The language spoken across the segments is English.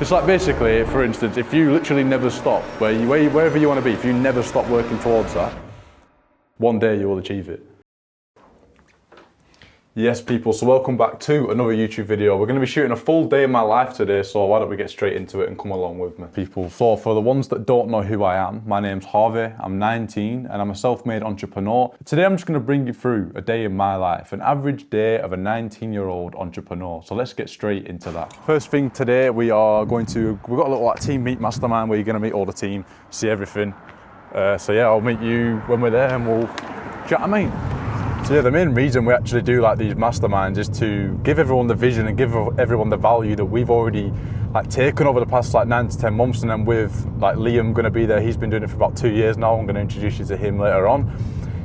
It's like basically, for instance, if you literally never stop, wherever you want to be, if you never stop working towards that, one day you will achieve it. Yes, people, so welcome back to another YouTube video. We're going to be shooting a full day in my life today, so why don't we get straight into it and come along with me. People, so for the ones that don't know who I am, my name's Harvey, I'm 19 and I'm a self-made entrepreneur. Today I'm just going to bring you through a day in my life, an average day of a 19-year-old entrepreneur. So let's get straight into that. First thing today, we've got a little team meet mastermind where you're going to meet all the team, see everything. So yeah, I'll meet you when we're there and we'll, do you know what I mean? So yeah, the main reason we actually do like these masterminds is to give everyone the vision and give everyone the value that we've already taken over the past 9 to 10 months. And then with Liam going to be there, he's been doing it for about 2 years now. I'm going to introduce you to him later on.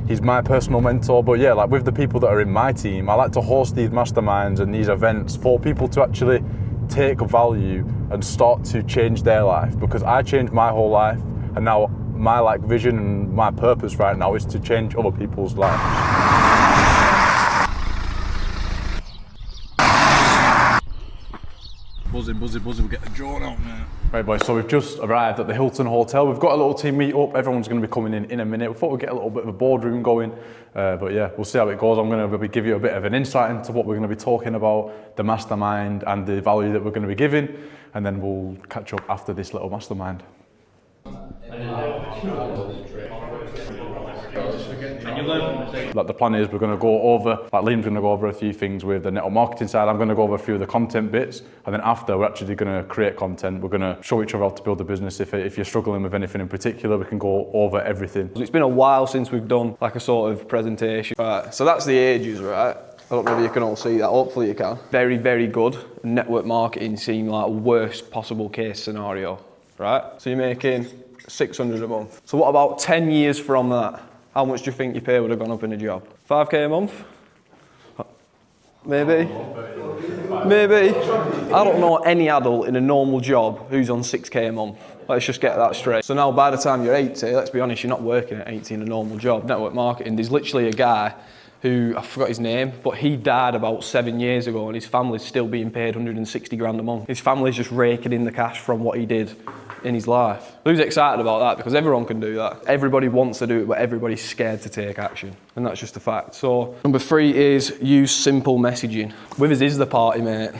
He's my personal mentor. But yeah, with the people that are in my team, I like to host these masterminds and these events for people to actually take value and start to change their life, because I changed my whole life, and now my vision and my purpose right now is to change other people's lives. Buzzing, we'll get the drone out, man. Right boys, so we've just arrived at the Hilton Hotel. We've got a little team meet up. Everyone's going to be coming in a minute. We thought we'd get a little bit of a boardroom going, but yeah, we'll see how it goes. I'm going to give you a bit of an insight into what we're going to be talking about, the mastermind and the value that we're going to be giving, and then we'll catch up after this little mastermind. The plan is we're going to go over, Liam's going to go over a few things with the network marketing side. I'm going to go over a few of the content bits, and then after we're actually going to create content. We're going to show each other how to build a business. If you're struggling with anything in particular, we can go over everything. It's been a while since we've done a sort of presentation. Right, so that's the ages, right? I don't know if you can all see that, hopefully you can. Very, very good. Network marketing seemed like worst possible case scenario, right? So you're making 600 a month. So what about 10 years from that? How much do you think your pay would have gone up in a job? 5k a month? Maybe? Maybe? I don't know any adult in a normal job who's on 6k a month. Let's just get that straight. So now by the time you're 80, let's be honest, you're not working at 80 in a normal job. Network marketing, there's literally a guy who, I forgot his name, but he died about 7 years ago and his family's still being paid 160 grand a month. His family's just raking in the cash from what he did in his life. Who's excited about that? Because everyone can do that. Everybody wants to do it, but everybody's scared to take action. And that's just a fact. So number 3 is use simple messaging. With us is the party, mate.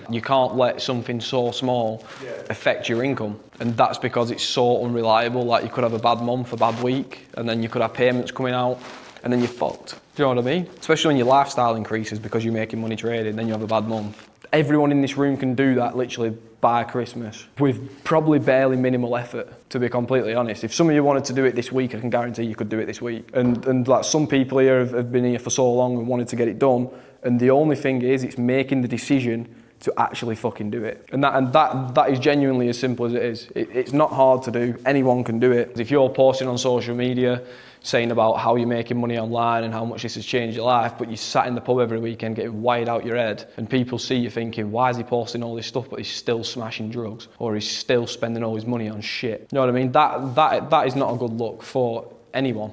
You can't let something so small affect your income. And that's because it's so unreliable. You could have a bad month, a bad week, and then you could have payments coming out, and then you're fucked. Do you know what I mean? Especially when your lifestyle increases because you're making money trading, then you have a bad month. Everyone in this room can do that literally by Christmas with probably barely minimal effort, to be completely honest. If some of you wanted to do it this week, I can guarantee you could do it this week. And some people here have been here for so long and wanted to get it done. And the only thing is, it's making the decision to actually fucking do it. And that is genuinely as simple as it is. It's not hard to do. Anyone can do it. If you're posting on social media saying about how you're making money online and how much this has changed your life, but you sat in the pub every weekend getting wired out your head, and people see you thinking, why is he posting all this stuff but he's still smashing drugs, or he's still spending all his money on shit? You know what I mean? That is not a good look for anyone.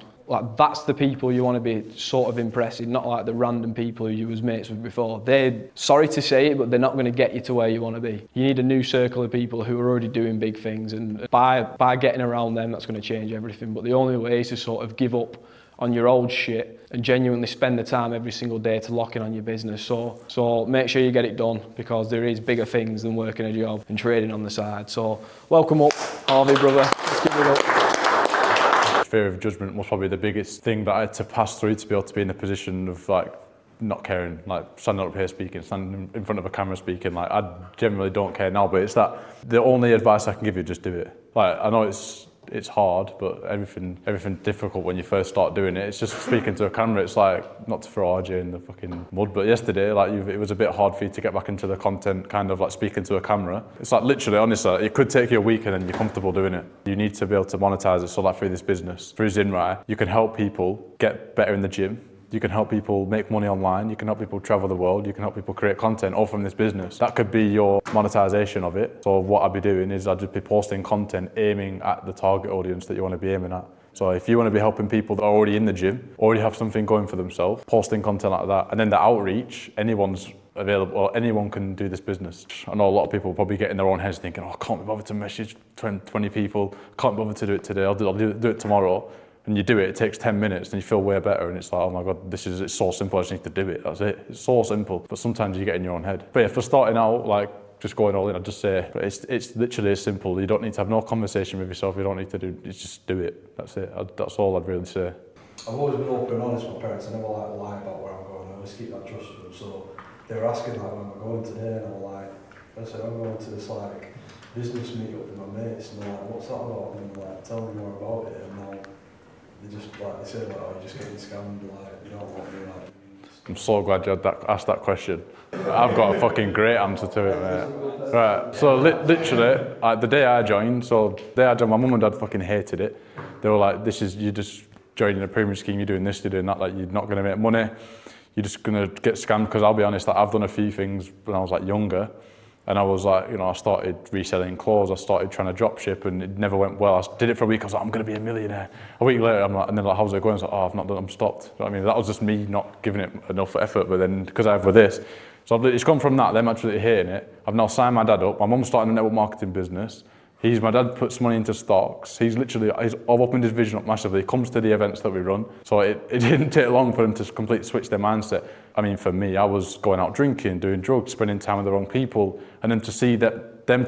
That's the people you want to be sort of impressing, not the random people who you was mates with before. They're, sorry to say it, but they're not going to get you to where you want to be. You need a new circle of people who are already doing big things, and by getting around them, that's going to change everything. But the only way is to sort of give up on your old shit and genuinely spend the time every single day to lock in on your business. So make sure you get it done, because there is bigger things than working a job and trading on the side. So welcome up, Harvey, brother. Let's give it up. Fear of judgment was probably the biggest thing that I had to pass through to be able to be in a position of not caring, standing up here speaking, standing in front of a camera speaking. I generally don't care now, but it's that the only advice I can give you, just do it. I know it's hard, but everything difficult when you first start doing it. It's just speaking to a camera. It's not to throw RJ in the fucking mud, but yesterday, it was a bit hard for you to get back into the content, kind of speaking to a camera. It's literally, honestly, it could take you a week and then you're comfortable doing it. You need to be able to monetize it. So through this business, through Zinrai, you can help people get better in the gym. You can help people make money online. You can help people travel the world. You can help people create content all from this business. That could be your monetization of it. So what I'd be doing is I'd just be posting content aiming at the target audience that you want to be aiming at. So if you want to be helping people that are already in the gym, already have something going for themselves, posting content like that, and then the outreach, anyone's available, or anyone can do this business. I know a lot of people probably get in their own heads thinking, oh, I can't be bothered to message 20 people, can't be bothered to do it today, I'll do it tomorrow. And you do it, it takes 10 minutes and you feel way better, and it's like, oh my God, it's so simple, I just need to do it, that's it. It's so simple, but sometimes you get in your own head. But yeah, for starting out, like, just going all in, I'd just say, it's literally as simple. You don't need to have no conversation with yourself, you don't need to just do it, that's it. That's all I'd really say. I've always been open and honest with my parents, I never like lie about where I'm going, I always keep that trust with them. So they were asking like, where am I going today, and I'm like, I said, I'm going to this like business meet up with my mates, and they're like, what's that about? And they're like, tell me more about it. And now they just like, they say like, oh, you're just getting scammed, like, you don't want me, like. I'm so glad you asked that question. I've got a fucking great answer to it, mate. Right, so literally, the day I joined, my mum and dad fucking hated it. They were like, you're just joining a pyramid scheme, you're doing this, you're doing that, like, you're not gonna make money, you're just gonna get scammed. Because I'll be honest, like, I've done a few things when I was like younger, and I was like, I started reselling clothes, I started trying to drop ship, and it never went well. I did it for a week, I was like, I'm gonna be a millionaire. A week later, I'm like, and then like, how's it going? I was like, oh, I've not done, I'm stopped. You know what I mean? That was just me not giving it enough effort, but then, because I have with this, so it's gone from that, them absolutely hating it. I've now signed my dad up, my mum's starting a network marketing business. My dad puts money into stocks. I've opened his vision up massively. He comes to the events that we run. So it didn't take long for them to completely switch their mindset. I mean, for me, I was going out drinking, doing drugs, spending time with the wrong people. And then to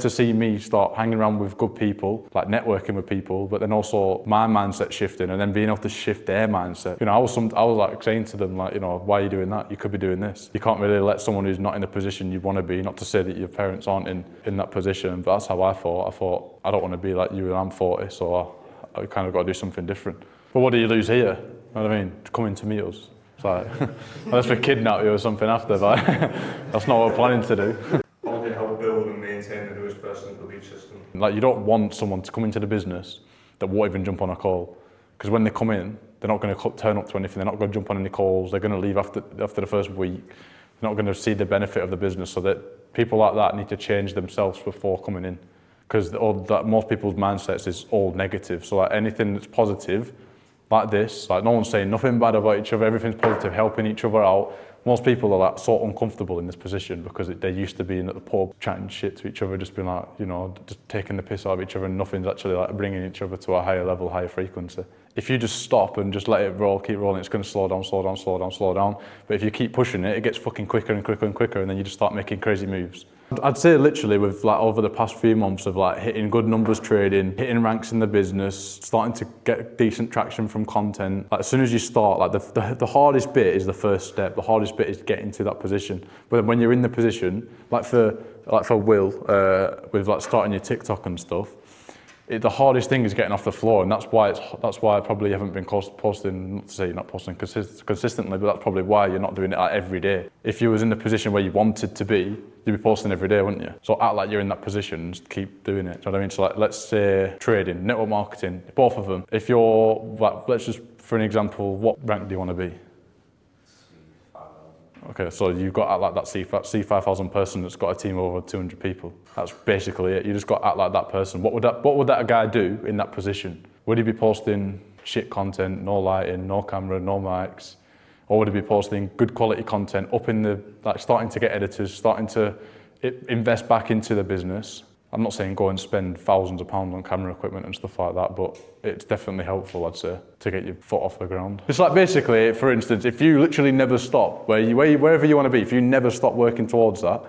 see me start hanging around with good people, like networking with people, but then also my mindset shifting, and then being able to shift their mindset. I was like saying to them, like, why are you doing that? You could be doing this. You can't really let someone who's not in the position you want to be, not to say that your parents aren't in that position, but that's how I thought. I thought, I don't want to be like you and I'm 40, so I kind of got to do something different. But what do you lose here? You know what I mean? Coming to meet us. It's like, unless we kidnap you or something after, but that's not what we're planning to do. How do you help build and maintain the newest person's belief system? Like, you don't want someone to come into the business that won't even jump on a call. Because when they come in, they're not going to turn up to anything, they're not going to jump on any calls, they're going to leave after the first week. They're not going to see the benefit of the business, so that people like that need to change themselves before coming in. Because most people's mindsets is all negative. So like anything that's positive, like this, like no one's saying nothing bad about each other, everything's positive, helping each other out. Most people are like so uncomfortable in this position because they're used to being at the pub, chatting shit to each other, just being like, just taking the piss out of each other, and nothing's actually like bringing each other to a higher level, higher frequency. If you just stop and just let it roll, keep rolling, it's going to slow down, slow down, slow down, slow down. But if you keep pushing it, it gets fucking quicker and quicker and quicker, and then you just start making crazy moves. I'd say literally with like over the past few months of like hitting good numbers trading, hitting ranks in the business, starting to get decent traction from content. Like as soon as you start, like the hardest bit is the first step. The hardest bit is getting to that position. But when you're in the position, like for Will, with like starting your TikTok and stuff, the hardest thing is getting off the floor, and that's why I probably haven't been posting. Not to say you're not posting consistently, but that's probably why you're not doing it like every day. If you was in the position where you wanted to be, you'd be posting every day, wouldn't you? So act like you're in that position and just keep doing it. Do you know what I mean? So like, let's say trading, network marketing, both of them. If you're like, let's just for an example, what rank do you want to be? Okay, so you've got to act like that C5000 person that's got a team of over 200 people. That's basically it. You just got to act like that person. What would that guy do in that position? Would he be posting shit content, no lighting, no camera, no mics? Or would he be posting good quality content, starting to get editors, starting to invest back into the business? I'm not saying go and spend thousands of pounds on camera equipment and stuff like that, but it's definitely helpful, I'd say, to get your foot off the ground. It's like basically, for instance, if you literally never stop, wherever you want to be, if you never stop working towards that,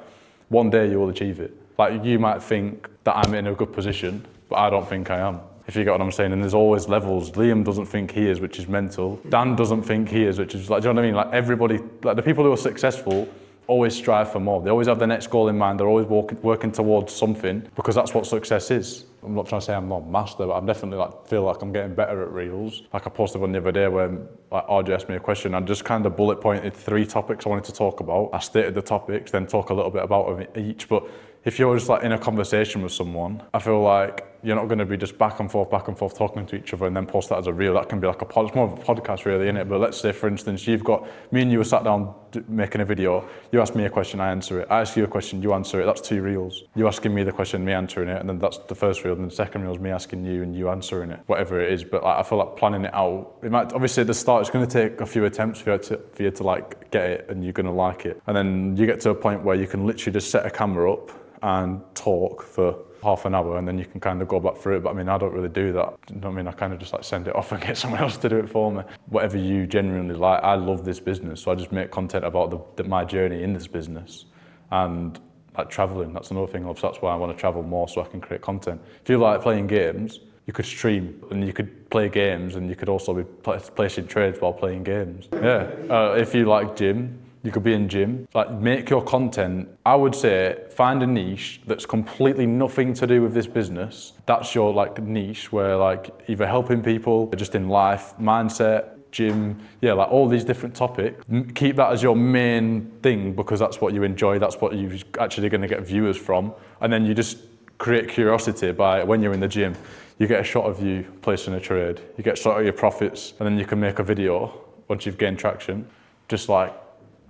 one day you will achieve it. Like you might think that I'm in a good position, but I don't think I am. If you get what I'm saying, and there's always levels. Liam doesn't think he is, which is mental. Dan doesn't think he is, which is like, do you know what I mean? Like everybody, like the people who are successful always strive for more. They always have their next goal in mind. They're always working towards something because that's what success is. I'm not trying to say I'm not a master, but I'm definitely feel like I'm getting better at reels. Like I posted one the other day where RJ asked me a question. I just kind of bullet pointed 3 topics I wanted to talk about. I stated the topics, then talk a little bit about them each. But if you're just like in a conversation with someone, I feel like you're not going to be just back and forth talking to each other and then post that as a reel. That can be like it's more of a podcast really, isn't it? But let's say, for instance, me and you were sat down making a video. You ask me a question, I answer it. I ask you a question, you answer it. That's 2 reels. You asking me the question, me answering it, and then that's the first reel. And the second reel is me asking you and you answering it, whatever it is. But like, I feel like planning it out. It might obviously at the start it's going to take a few attempts for you to like get it, and you're going to like it. And then you get to a point where you can literally just set a camera up and talk for half an hour, and then you can kind of go back through it. But I mean, I don't really do that. You know what I mean? I kind of just like send it off and get someone else to do it for me. Whatever you genuinely like. I love this business, so I just make content about my journey in this business. And like traveling, that's another thing. That's why I want to travel more, so I can create content. If you like playing games, you could stream and you could play games, and you could also be placing trades while playing games. Yeah. If you like gym, you could be in gym. Like, make your content. I would say find a niche that's completely nothing to do with this business. That's your like niche, where like either helping people, just in life, mindset, gym, like all these different topics. Keep that as your main thing, because that's what you enjoy. That's what you're actually going to get viewers from. And then you just create curiosity by when you're in the gym. You get a shot of you placing a trade. You get a shot of your profits, and then you can make a video once you've gained traction. Just like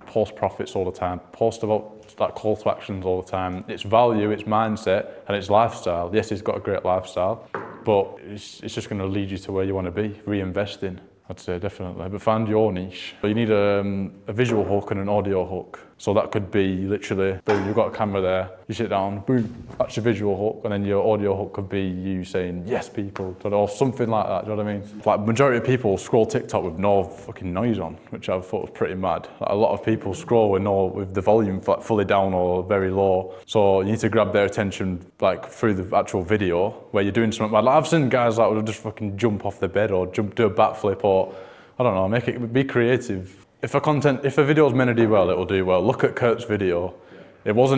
post profits all the time, post about like call to actions all the time. It's value, it's mindset, and it's lifestyle. Yes, he's got a great lifestyle, but it's just going to lead you to where you want to be. Reinvesting, I'd say, definitely. But find your niche. You need a visual hook and an audio hook. So that could be literally, boom, you've got a camera there, you sit down, boom, that's your visual hook, and then your audio hook could be you saying, yes, people, or something like that, do you know what I mean? Like, majority of people scroll TikTok with no fucking noise on, which I thought was pretty mad. Like, a lot of people scroll with the volume like fully down or very low. So you need to grab their attention like through the actual video, where you're doing something. Like, I've seen guys that would just fucking jump off the bed or do a backflip, or, I don't know, be creative. If a video is meant to do well, it will do well. Look at Kurt's video. It was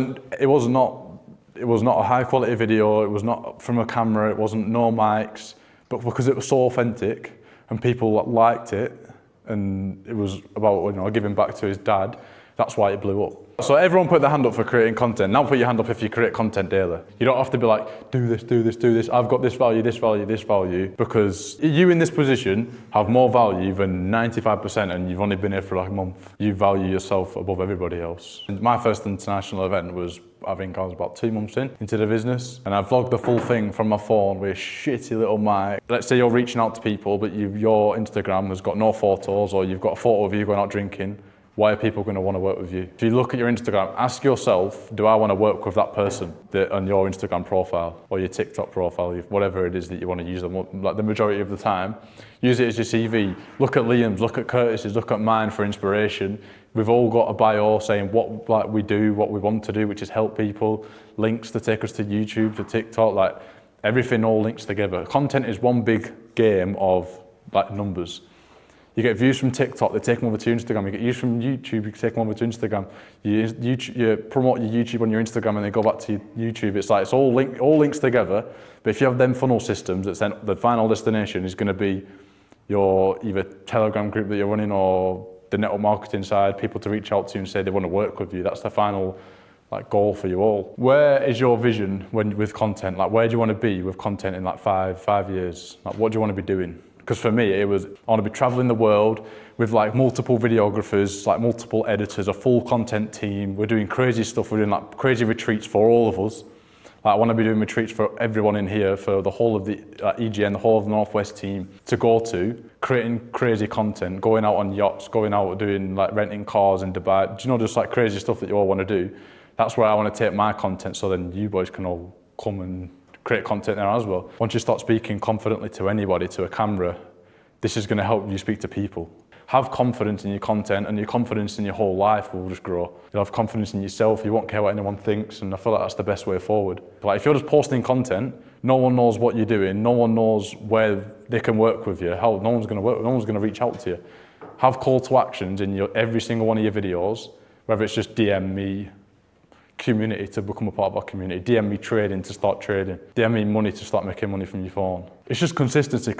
not a high quality video. It was not from a camera. It wasn't no mics, but because it was so authentic and people liked it, and it was about giving back to his dad, that's why it blew up. So everyone put their hand up for creating content. Now put your hand up if you create content daily. You don't have to be like, do this. I've got this value, because you in this position have more value than 95%, and you've only been here for like a month. You value yourself above everybody else. And my first international event was, I think I was about 2 months into the business, and I vlogged the full thing from my phone with a shitty little mic. Let's say you're reaching out to people, but your Instagram has got no photos, or you've got a photo of you going out drinking. Why are people going to want to work with you? If you look at your Instagram, ask yourself, do I want to work with that person on your Instagram profile or your TikTok profile, whatever it is that you want to use them, like the majority of the time. Use it as your CV. Look at Liam's, look at Curtis's, look at mine for inspiration. We've all got a bio saying what we do, what we want to do, which is help people, links to take us to YouTube, to TikTok, like everything all links together. Content is one big game of like numbers. You get views from TikTok, they take them over to Instagram. You get views from YouTube, you take them over to Instagram. You promote your YouTube on your Instagram, and they go back to YouTube. It's like, it's all links together. But if you have them funnel systems, it's then the final destination is going to be your either Telegram group that you're running, or the network marketing side, people to reach out to and say they want to work with you. That's the final like goal for you all. Where is your vision with content? Like, where do you want to be with content in like five years? Like, what do you want to be doing? Because for me, I want to be traveling the world with like multiple videographers, like multiple editors, a full content team. We're doing crazy stuff. We're doing like crazy retreats for all of us. Like, I want to be doing retreats for everyone in here, for the whole of the EGN, the whole of the Northwest team to go to, creating crazy content, going out on yachts, going out doing like renting cars in Dubai. Do you know, just like crazy stuff that you all want to do? That's where I want to take my content, so then you boys can all come and create content there as well. Once you start speaking confidently to anybody, to a camera, this is going to help you speak to people. Have confidence in your content, and your confidence in your whole life will just grow. You'll have confidence in yourself, you won't care what anyone thinks, and I feel like that's the best way forward. Like, if you're just posting content, no one knows what you're doing, no one knows where they can work with you, no one's going to reach out to you. Have call to actions in every single one of your videos, whether it's just DM me community to become a part of our community, DM me trading to start trading, DM me money to start making money from your phone. It's just consistency.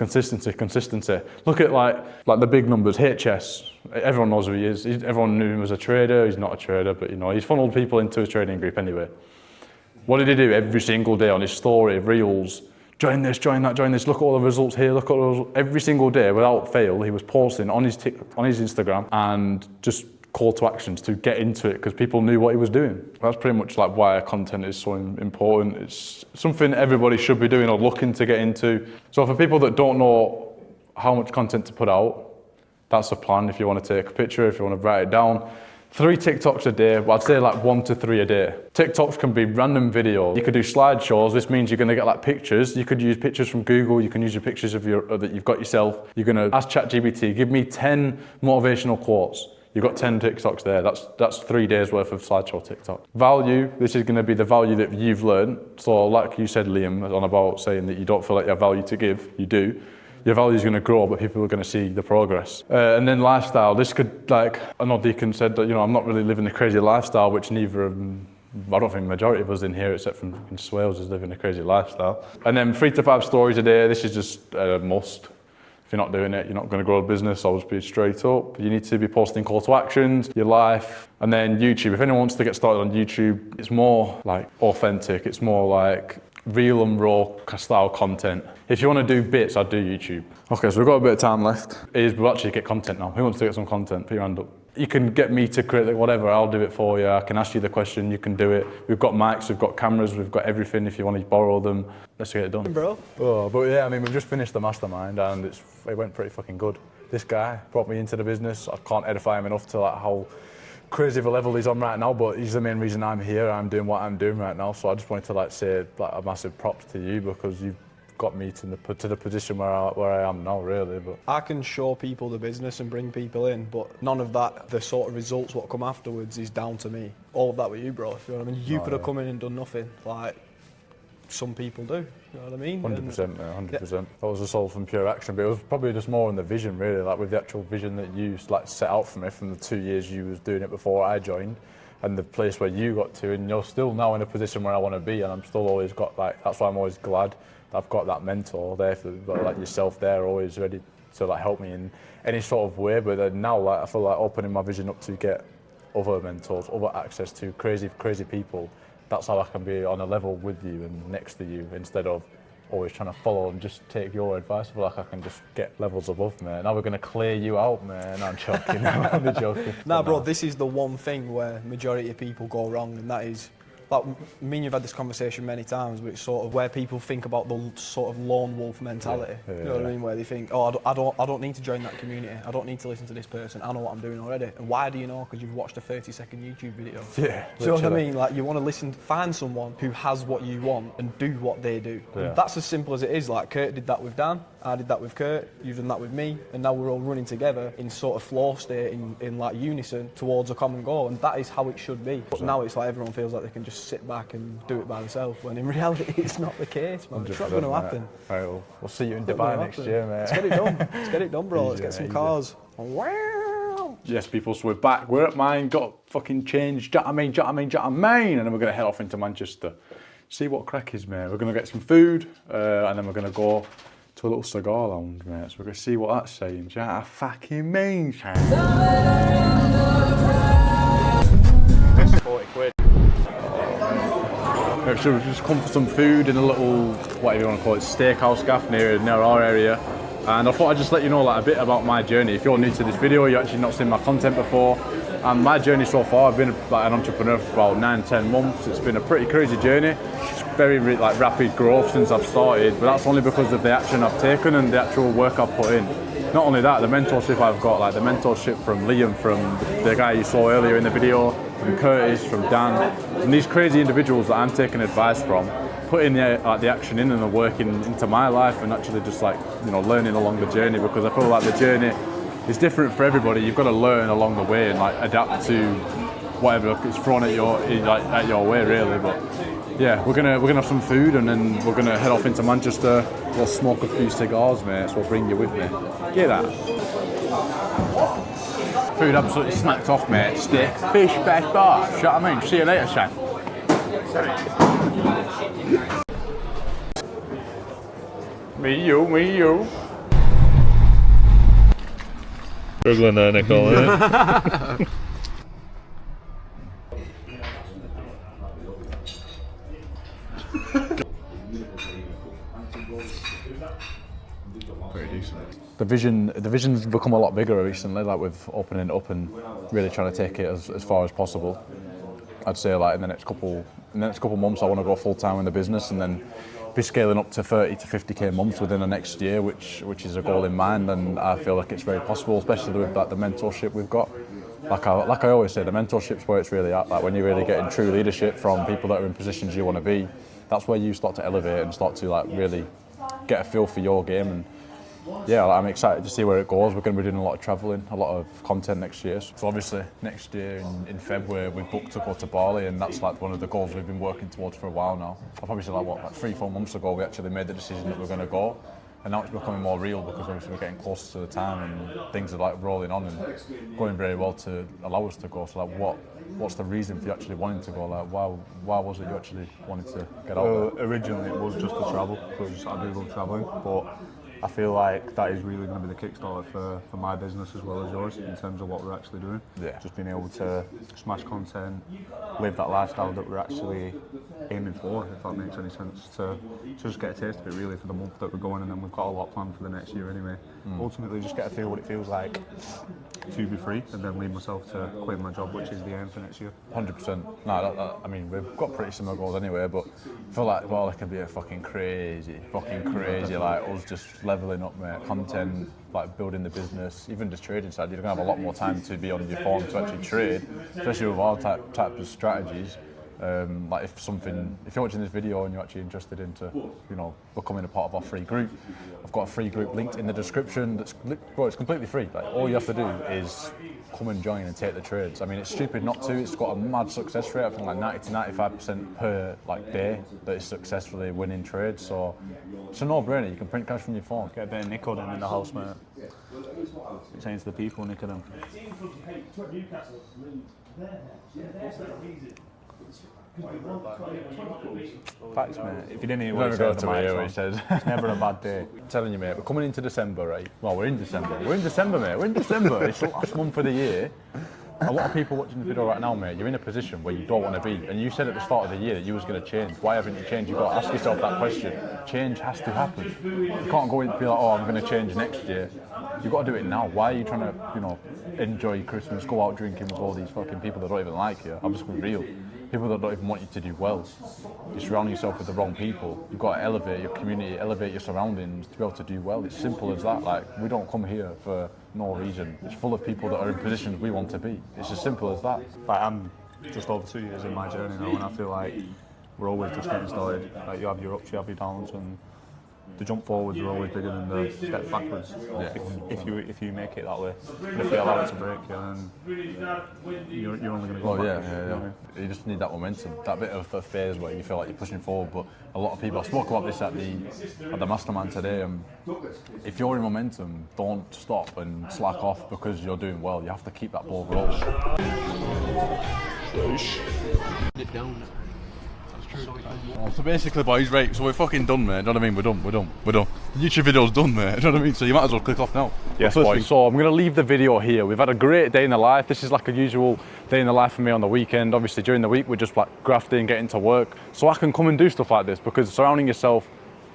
Look at like the big numbers. HS, everyone knows who he is. Everyone knew him as a trader. He's not a trader, but he's funneled people into his trading group anyway. What did he do every single day on his story, reels? join this, join that, join this, look at all the results here, look at all the results. Every single day, without fail, he was posting on his Instagram and just call to actions to get into it because people knew what he was doing. That's pretty much like why content is so important. It's something everybody should be doing or looking to get into. So for people that don't know how much content to put out, that's the plan. If you want to take a picture, if you want to write it down, 3 TikToks a day, well, I'd say like 1 to 3 a day. TikToks can be random videos. You could do slideshows. This means you're going to get like pictures. You could use pictures from Google. You can use your pictures of that you've got yourself. You're going to ask ChatGPT, give me 10 motivational quotes. You've got 10 TikToks there. That's 3 days worth of slideshow TikTok. Value, this is going to be the value that you've learned. So like you said, Liam, on about saying that you don't feel like you have value to give, you do. Your value is going to grow, but people are going to see the progress. And then lifestyle, this could, like, I know Deacon said that, you know, I'm not really living a crazy lifestyle, which neither of them, I don't think the majority of us in here, except from in Swales, is living a crazy lifestyle. And then 3 to 5 stories a day, this is just a must. If you're not doing it, you're not going to grow a business. I'll just be straight up. You need to be posting call to actions, your life, and then YouTube. If anyone wants to get started on YouTube, it's more like authentic. It's more like real and raw style content. If you want to do bits, I'd do YouTube. Okay, so we've got a bit of time left. We'll actually get content now. Who wants to get some content? Put your hand up. You can get me to create whatever, I'll do it for you. I can ask you the question, you can do it. We've got mics, we've got cameras, we've got everything if you want to borrow them. Let's get it done. Bro. Oh, but yeah, I mean, we've just finished the mastermind and it went pretty fucking good. This guy brought me into the business. I can't edify him enough to like how crazy of a level he's on right now, but he's the main reason I'm here. I'm doing what I'm doing right now. So I just wanted to like say like a massive props to you because you've got me to the position where I am now, really. But I can show people the business and bring people in, but none of that, the sort of results what come afterwards, is down to me. All of that with you, bro. If you know what I mean, you could have come in and done nothing, like some people do. You know what I mean? 100%, 100%. That was just all from pure action, but it was probably just more in the vision, really, like with the actual vision that you like set out for me from the 2 years you was doing it before I joined, and the place where you got to, and you're still now in a position where I want to be, and I'm still always got like. That's why I'm always glad I've got that mentor there for like yourself there, always ready to like help me in any sort of way. But then now, like I feel like opening my vision up to get other mentors, other access to crazy people. That's how I can be on a level with you and next to you instead of always trying to follow and just take your advice. I feel like I can just get levels above, man. Now we're going to clear you out, man. I'm joking. I'm joking. Nah, bro, this is the one thing where majority of people go wrong, and that is, like, me and you've had this conversation many times, but it's sort of where people think about the sort of lone wolf mentality. Yeah. You know what I mean? Where they think, oh, I don't need to join that community. I don't need to listen to this person. I know what I'm doing already. And why do you know? Because you've watched a 30-second YouTube video. Yeah. Do you know what I mean? Like, you want to listen, find someone who has what you want and do what they do. Yeah. And that's as simple as it is. Like, Kurt did that with Dan. I did that with Kurt. You've done that with me. And now we're all running together in sort of flow state, in like unison towards a common goal. And that is how it should be. But now it's like everyone feels like they can just sit back and do it by themselves, when in reality it's not the case, man. It's not going to happen. Right, we'll see you in Dubai next year, mate. Let's get it done. Let's get it done, bro. Let's get some cars. Wow. Yes, people, so we're back. We're at mine, got fucking changed. And then we're going to head off into Manchester. See what crack is, mate. We're going to get some food, and then we're going to go to a little cigar lounge, mate. So we're going to see what that's saying. Do you know what I fucking mean, 40 quid. So we've just come for some food in a little, whatever you want to call it, steakhouse gaff near our area. And I thought I'd just let you know like a bit about my journey. If you're new to this video, you've actually not seen my content before. And my journey so far, I've been like an entrepreneur for about 9-10 months. It's been a pretty crazy journey. It's very like rapid growth since I've started, but that's only because of the action I've taken and the actual work I've put in. Not only that, the mentorship I've got, like the mentorship from Liam, from the guy you saw earlier in the video, from Curtis, from Dan, and these crazy individuals that I'm taking advice from, putting the action in and the work into my life, and actually just like, you know, learning along the journey, because I feel like the journey is different for everybody. You've got to learn along the way and like adapt to whatever is thrown at your way, really. But yeah, we're gonna have some food and then we're gonna head off into Manchester. We'll smoke a few cigars, mate. So I'll bring you with me. Get that. Food absolutely smacked off, mate. Steak, fish, best bar. You know what I mean? See you later, Sam. Me, you. Struggling there, Nicole, eh? Pretty decent. The vision's become a lot bigger recently, like with opening it up and really trying to take it as far as possible. I'd say like in the next couple months I want to go full time in the business and then be scaling up to 30 to 50k months within the next year, which is a goal in mind, and I feel like it's very possible, especially with like the mentorship we've got. Like I always say, the mentorship's where it's really at. Like when you're really getting true leadership from people that are in positions you want to be, that's where you start to elevate and start to like really get a feel for your game. And yeah, like, I'm excited to see where it goes. We're going to be doing a lot of travelling, a lot of content next year. So obviously next year in February we've booked to go to Bali, and that's like one of the goals we've been working towards for a while now. I'll probably say like 3-4 months ago we actually made the decision that we're going to go. And now it's becoming more real because obviously we're getting closer to the time and things are like rolling on and going very well to allow us to go. So like what's the reason for you actually wanting to go? Like why was it you actually wanted to get out there? Originally it was just to travel because I do love travelling, but I feel like that is really going to be the kickstarter for my business as well as yours in terms of what we're actually doing. Yeah. Just being able to smash content, live that lifestyle that we're actually aiming for, if that makes any sense, to just get a taste of it really for the month that we're going, and then we've got a lot planned for the next year anyway. Ultimately just get a feel what it feels like to be free and then lead myself to quit my job, which is the aim for next year. 100%. No, I mean, we've got pretty similar goals anyway, but I feel like Bali can be a fucking crazy, like us just leveling up, mate, content, like building the business, even just trading side. You're gonna have a lot more time to be on your phone to actually trade, especially with our type of strategies. Like if you're watching this video and you're actually interested into, becoming a part of our free group, I've got a free group linked in the description. It's completely free. Like all you have to do is come and join and take the trades. I mean, it's stupid not to. It's got a mad success rate. I think like 90 to 95% per day that is successfully winning trades. So it's a no-brainer. You can print cash from your phone. Get a bit of nickel down in the house, mate. Saying to the people, nickel them. Facts, mate. If you didn't hear what he said, it's never a bad day. I'm telling you, mate, we're coming into December, right? Well, we're in December. We're in December, mate. We're in December. It's the last month of the year. A lot of people watching the video right now, mate, you're in a position where you don't want to be. And you said at the start of the year that you was going to change. Why haven't you changed? You've got to ask yourself that question. Change has to happen. You can't go in and be like, oh, I'm going to change next year. You've got to do it now. Why are you trying to, enjoy Christmas, go out drinking with all these fucking people that don't even like you? I'm just being real. People that don't even want you to do well. You're surrounding yourself with the wrong people. You've got to elevate your community, elevate your surroundings to be able to do well. It's simple as that. Like, we don't come here for no reason. It's full of people that are in positions we want to be. It's as simple as that. Like, I'm just over 2 years in my journey now, and I feel like we're always just getting started. Like, you have your ups, you have your downs, and the jump forwards are always bigger than the step backwards. Yeah. If you make it that way, and if they allow it to break you, then you're only going to go backwards. Yeah. You just need that momentum, that bit of a phase where you feel like you're pushing forward. But a lot of people, I spoke about this at the mastermind today. If you're in momentum, don't stop and slack off because you're doing well. You have to keep that ball rolling. So basically, boys, right, so we're fucking done, mate. Do you know what I mean? We're done. The YouTube video's done, mate. Do you know what I mean? So you might as well click off now. Yes, boys. So I'm going to leave the video here. We've had a great day in the life. This is like a usual day in the life for me on the weekend. Obviously, during the week, we're just like grafting, getting to work. So I can come and do stuff like this because surrounding yourself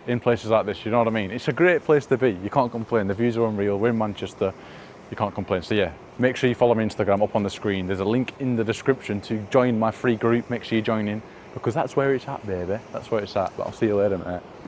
in places like this, you know what I mean? It's a great place to be. You can't complain. The views are unreal. We're in Manchester. You can't complain. So yeah, make sure you follow me on Instagram up on the screen. There's a link in the description to join my free group. Make sure you join in, because that's where it's at, baby. That's where it's at. But I'll see you later, mate.